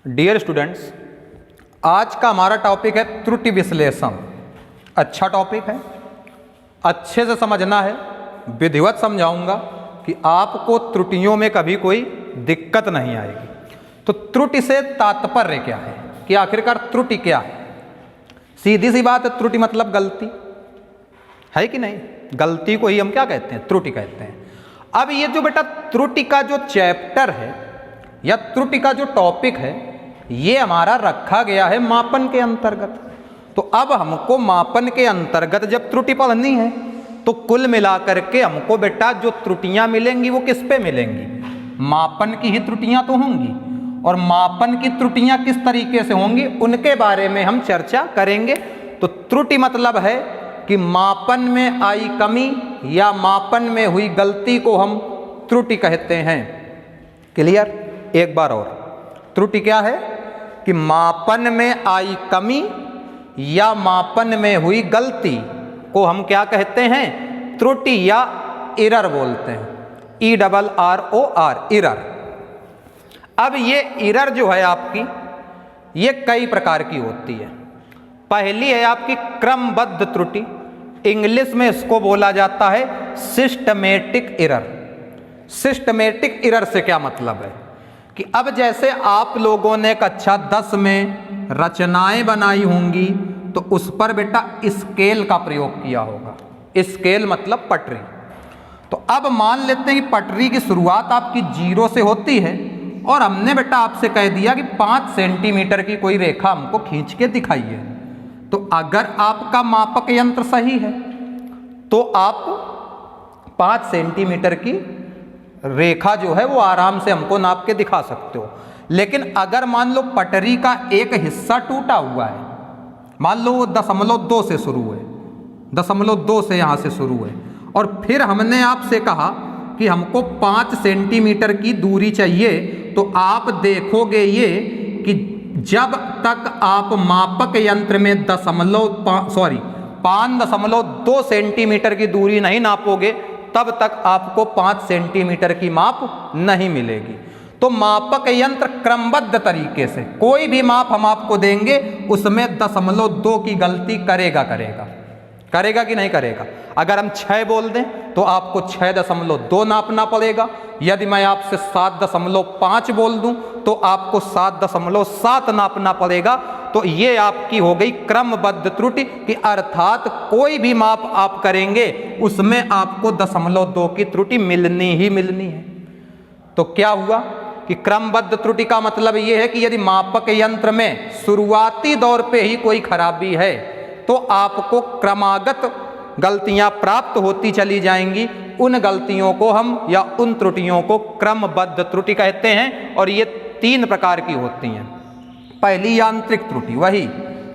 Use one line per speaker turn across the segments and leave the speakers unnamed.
Dear students, आज का हमारा टॉपिक है त्रुटि विश्लेषण। अच्छा टॉपिक है, अच्छे से समझना है। विधिवत समझाऊंगा कि आपको त्रुटियों में कभी कोई दिक्कत नहीं आएगी। तो त्रुटि से तात्पर्य क्या है कि आखिरकार त्रुटि क्या है? सीधी सी बात है, त्रुटि मतलब गलती है कि नहीं? गलती को ही हम क्या कहते हैं? त्रुटि कहते हैं। अब ये जो बेटा त्रुटि का जो चैप्टर है या त्रुटि का जो टॉपिक है, ये हमारा रखा गया है मापन के अंतर्गत। तो अब हमको मापन के अंतर्गत जब त्रुटि पढ़नी है तो कुल मिलाकर के हमको बेटा जो त्रुटियां मिलेंगी वो किस पे मिलेंगी? मापन की ही त्रुटियां तो होंगी, और मापन की त्रुटियां किस तरीके से होंगी उनके बारे में हम चर्चा करेंगे। तो त्रुटि मतलब है कि मापन में आई कमी या मापन में हुई गलती को हम त्रुटि कहते हैं। क्लियर? एक बार और, त्रुटि क्या है कि मापन में आई कमी या मापन में हुई गलती को हम क्या कहते हैं? त्रुटि या एरर बोलते हैं। ERROR, error. अब ये एरर जो है आपकी, ये कई प्रकार की होती है। पहली है आपकी क्रमबद्ध त्रुटि, इंग्लिश में इसको बोला जाता है सिस्टमेटिक एरर। सिस्टमेटिक एरर से क्या मतलब है कि अब जैसे आप लोगों ने कक्षा 10 में रचनाएं बनाई होंगी तो उस पर बेटा स्केल का प्रयोग किया होगा। स्केल मतलब पटरी। तो अब मान लेते हैं कि पटरी की शुरुआत आपकी 0 से होती है और हमने बेटा आपसे कह दिया कि 5 सेंटीमीटर की कोई रेखा हमको खींच के दिखाइए। तो अगर आपका मापक यंत्र सही है तो आप 5 सेंटीमीटर की रेखा जो है वो आराम से हमको नाप के दिखा सकते हो। लेकिन अगर मान लो पटरी का एक हिस्सा टूटा हुआ है, मान लो वो 0.2 से शुरू है, 0.2 से यहाँ से शुरू है, और फिर हमने आपसे कहा कि हमको 5 सेंटीमीटर की दूरी चाहिए, तो आप देखोगे ये कि जब तक आप मापक यंत्र में 5.2 सेंटीमीटर की दूरी नहीं नापोगे तब तक आपको 5 सेंटीमीटर की माप नहीं मिलेगी। तो मापक यंत्र क्रमबद्ध तरीके से कोई भी माप हम आपको देंगे उसमें 0.2 की गलती करेगा कि नहीं करेगा? अगर हम 6 बोल दें तो आपको 6.2 नापना पड़ेगा। यदि मैं आपसे 7.5 बोल दूं तो आपको 7.7 नापना पड़ेगा। तो ये आपकी हो गई क्रमबद्ध त्रुटि कि अर्थात कोई भी माप आप करेंगे उसमें आपको 0.2 की त्रुटि मिलनी ही मिलनी है। तो क्या हुआ कि क्रमबद्ध त्रुटि का मतलब ये है कि यदि मापक यंत्र में शुरुआती दौर पे ही कोई खराबी है तो आपको क्रमागत गलतियां प्राप्त होती चली जाएंगी। उन गलतियों को हम या उन त्रुटियों को क्रमबद्ध त्रुटि कहते हैं, और ये 3 प्रकार की होती हैं। पहली यांत्रिक त्रुटि, वही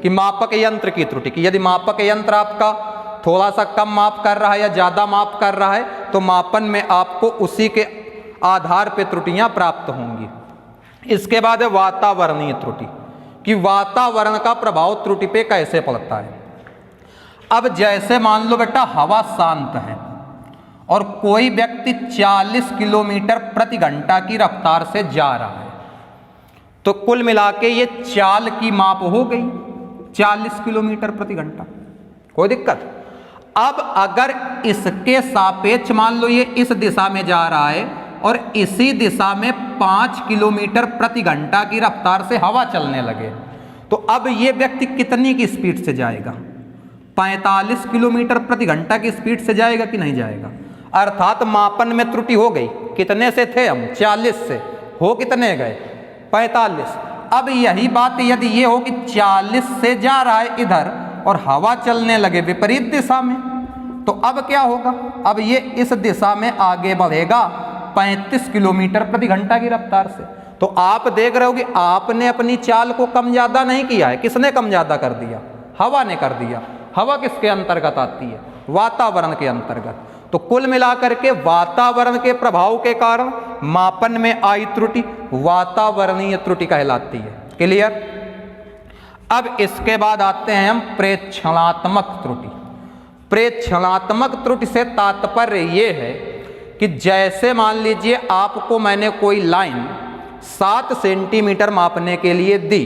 कि मापक यंत्र की त्रुटि कि यदि मापक यंत्र आपका थोड़ा सा कम माप कर रहा है या ज़्यादा माप कर रहा है तो मापन में आपको उसी के आधार पर त्रुटियां प्राप्त होंगी। इसके बाद है वातावरणीय त्रुटि कि वातावरण का प्रभाव त्रुटि पे कैसे पड़ता है। अब जैसे मान लो बेटा हवा शांत है और कोई व्यक्ति 40 किलोमीटर प्रति घंटा की रफ्तार से जा रहा है, तो कुल मिला के ये चाल की माप हो गई 40 किलोमीटर प्रति घंटा, कोई दिक्कत? अब अगर इसके सापेक्ष मान लो ये इस दिशा में जा रहा है और इसी दिशा में 5 किलोमीटर प्रति घंटा की रफ्तार से हवा चलने लगे, तो अब ये व्यक्ति कितनी की स्पीड से जाएगा? 45 किलोमीटर प्रति घंटा की स्पीड से जाएगा कि नहीं जाएगा? अर्थात मापन में त्रुटि हो गई। कितने से थे हम? 40 से, हो कितने गए? 45। अब यही बात यदि ये हो कि 40 से जा रहा है इधर और हवा चलने लगे विपरीत दिशा में, तो अब क्या होगा? अब ये इस दिशा में आगे बढ़ेगा 35 किलोमीटर प्रति घंटा की रफ्तार से। तो आप देख रहे हो कि आपने अपनी चाल को कम ज़्यादा नहीं किया है। किसने कम ज़्यादा कर दिया? हवा ने कर दिया। हवा किसके अंतर्गत आती है? वातावरण के अंतर्गत। तो कुल मिलाकर के वातावरण के प्रभाव के कारण मापन में आई त्रुटि वातावरणीय त्रुटि कहलाती है। क्लियर? अब इसके बाद आते हैं हम प्रेक्षणात्मक त्रुटि। प्रेक्षणात्मक त्रुटि से तात्पर्य ये है कि जैसे मान लीजिए आपको मैंने कोई लाइन 7 सेंटीमीटर मापने के लिए दी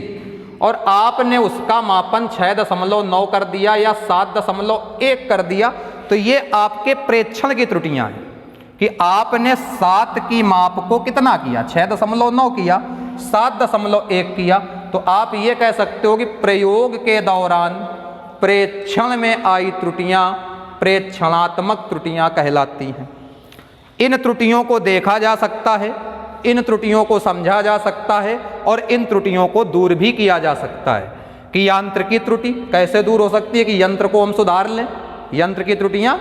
और आपने उसका मापन 6.9 कर दिया या 7.1 कर दिया, तो ये आपके प्रेक्षण की त्रुटियां हैं कि आपने 7 की माप को कितना किया, 6.9 किया, 7.1 किया। तो आप ये कह सकते हो कि प्रयोग के दौरान प्रेक्षण में आई त्रुटियां प्रेक्षणात्मक त्रुटियां कहलाती हैं। इन त्रुटियों को देखा जा सकता है, इन त्रुटियों को समझा जा सकता है और इन त्रुटियों को दूर भी किया जा सकता है। कि यांत्रिकी त्रुटि कैसे दूर हो सकती है कि यंत्र को हम सुधार लें, यंत्र की त्रुटियां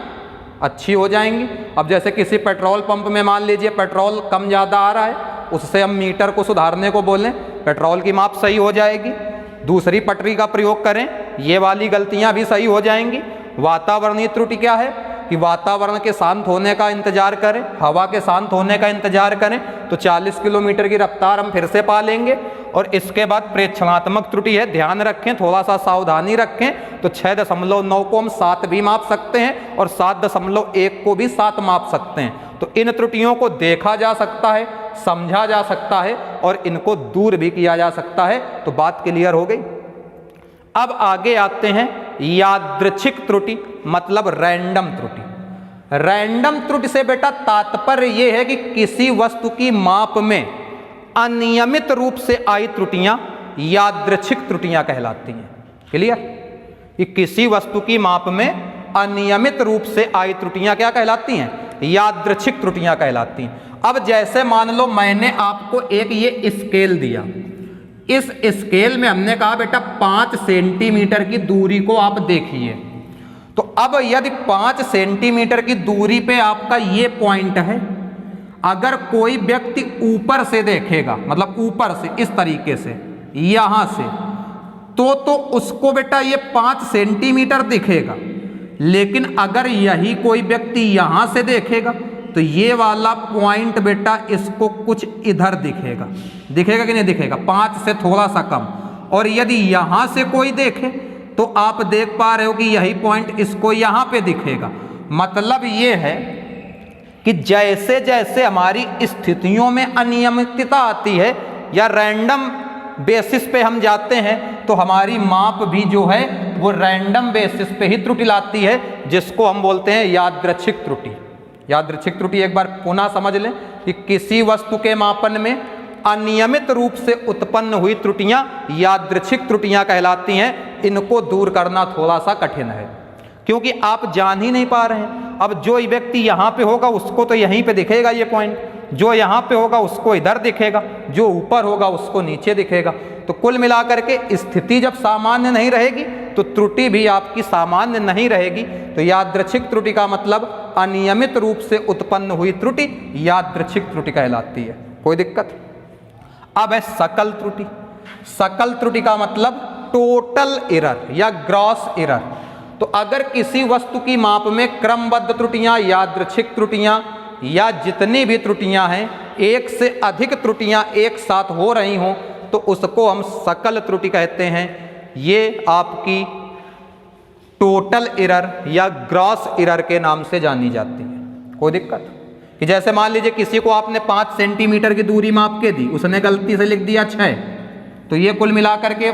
अच्छी हो जाएंगी। अब जैसे किसी पेट्रोल पंप में मान लीजिए पेट्रोल कम ज़्यादा आ रहा है, उससे हम मीटर को सुधारने को बोलें, पेट्रोल की माप सही हो जाएगी। दूसरी पटरी का प्रयोग करें, ये वाली गलतियां भी सही हो जाएंगी। वातावरणीय त्रुटि क्या है कि वातावरण के शांत होने का इंतजार करें, हवा के शांत होने का इंतजार करें तो 40 किलोमीटर की रफ्तार हम फिर से पा लेंगे। और इसके बाद प्रेक्षणात्मक त्रुटि है, ध्यान रखें, थोड़ा सा सावधानी रखें, तो 6.9 को हम 7 भी माप सकते हैं और 7.1 को भी 7 माप सकते हैं। तो इन त्रुटियों को देखा जा सकता है, समझा जा सकता है और इनको दूर भी किया जा सकता है। तो बात क्लियर हो गई। अब आगे आते हैं यादृच्छिक त्रुटि, मतलब रैंडम त्रुटि। रैंडम त्रुटि से बेटा तात्पर्य यह है कि किसी वस्तु की माप में अनियमित रूप से आई त्रुटियां यादृच्छिक त्रुटियां कहलाती हैं। क्लियर? कि किसी वस्तु की माप में अनियमित रूप से आई त्रुटियां क्या कहलाती हैं? यादृच्छिक त्रुटियां कहलाती हैं। अब जैसे मान लो मैंने आपको एक ये स्केल दिया, इस स्केल में हमने कहा बेटा 5 सेंटीमीटर की दूरी को आप देखिए। तो अब यदि 5 सेंटीमीटर की दूरी पे आपका ये पॉइंट है, अगर कोई व्यक्ति ऊपर से देखेगा, मतलब ऊपर से इस तरीके से यहां से, तो उसको बेटा ये 5 सेंटीमीटर दिखेगा। लेकिन अगर यही कोई व्यक्ति यहां से देखेगा तो ये वाला पॉइंट बेटा इसको कुछ इधर दिखेगा। दिखेगा कि नहीं दिखेगा? 5 से थोड़ा सा कम। और यदि यहां से कोई देखे तो आप देख पा रहे हो कि यही पॉइंट इसको यहां पे दिखेगा। मतलब ये है कि जैसे जैसे हमारी स्थितियों में अनियमितता आती है या रैंडम बेसिस पे हम जाते हैं तो हमारी माप भी जो है वो रैंडम बेसिस पे ही त्रुटि लाती है, जिसको हम बोलते हैं यादृच्छिक त्रुटि। यादृच्छिक त्रुटि एक बार पुनः समझ लें कि किसी वस्तु के मापन में अनियमित रूप से उत्पन्न हुई त्रुटियां यादृच्छिक त्रुटियां कहलाती हैं। इनको दूर करना थोड़ा सा कठिन है क्योंकि आप जान ही नहीं पा रहे हैं। अब जो व्यक्ति यहाँ पे होगा उसको तो यहीं पे दिखेगा ये पॉइंट, जो यहाँ पे होगा उसको इधर दिखेगा, जो ऊपर होगा उसको नीचे दिखेगा। तो कुल मिलाकर के स्थिति जब सामान्य नहीं रहेगी तो त्रुटि भी आपकी सामान्य नहीं रहेगी। तो यादृच्छिक त्रुटि का मतलब अनियमित रूप से उत्पन्न हुई त्रुटि यादृच्छिक त्रुटि कहलाती है। कोई दिक्कत? अब है सकल त्रुटि। सकल त्रुटि का मतलब टोटल एरर या ग्रॉस एरर। तो अगर किसी वस्तु की माप में क्रमबद्ध त्रुटियां, यादृच्छिक त्रुटियां या जितनी भी त्रुटियां हैं, एक से अधिक त्रुटियां एक साथ हो रही हों तो उसको हम सकल त्रुटि कहते हैं। ये आपकी टोटल एरर या ग्रॉस एरर के नाम से जानी जाती है। कोई दिक्कत? कि जैसे मान लीजिए किसी को आपने 5 सेंटीमीटर की दूरी माप के दी, उसने गलती से लिख दिया 6, तो ये कुल मिलाकर के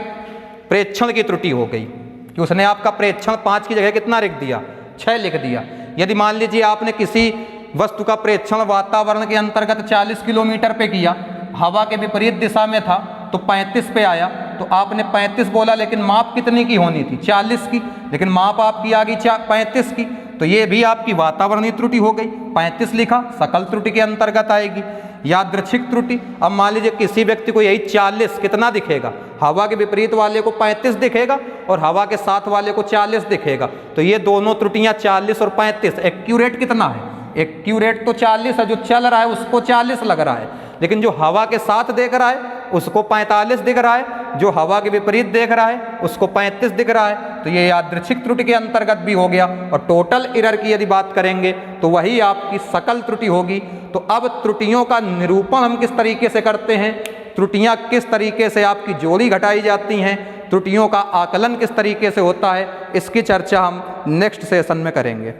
प्रेक्षण की त्रुटि हो गई कि उसने आपका प्रेक्षण 5 की जगह कितना लिख दिया? 6 लिख दिया। यदि मान लीजिए आपने किसी वस्तु का प्रेक्षण वातावरण के अंतर्गत 40 किलोमीटर पे किया, हवा के विपरीत दिशा में था तो 35 पे आया, तो आपने 35 बोला लेकिन माप कितनी की होनी थी? 40 की, लेकिन माप आपकी आ गई 35 की। तो ये भी आपकी वातावरणीय त्रुटि हो गई, 35 लिखा, सकल त्रुटि के अंतर्गत आएगी। यादृच्छिक त्रुटि, अब मान लीजिए किसी व्यक्ति को यही 40 कितना दिखेगा? हवा के विपरीत वाले को 35 दिखेगा और हवा के साथ वाले को 40 दिखेगा। तो ये दोनों त्रुटियां 40 और 35, एक्यूरेट कितना है? एक्यूरेट तो 40 है, जो चल रहा है उसको 40 लग रहा है, लेकिन जो हवा के साथ देख रहा है उसको 45 दिख रहा है, जो हवा के विपरीत देख रहा है उसको 35 दिख रहा है। तो ये यादृच्छिक त्रुटि के अंतर्गत भी हो गया। और टोटल एरर की यदि बात करेंगे तो वही आपकी सकल त्रुटि होगी। तो अब त्रुटियों का निरूपण हम किस तरीके से करते हैं, त्रुटियां किस तरीके से आपकी जोड़ी घटाई जाती हैं, त्रुटियों का आकलन किस तरीके से होता है, इसकी चर्चा हम नेक्स्ट सेशन में करेंगे।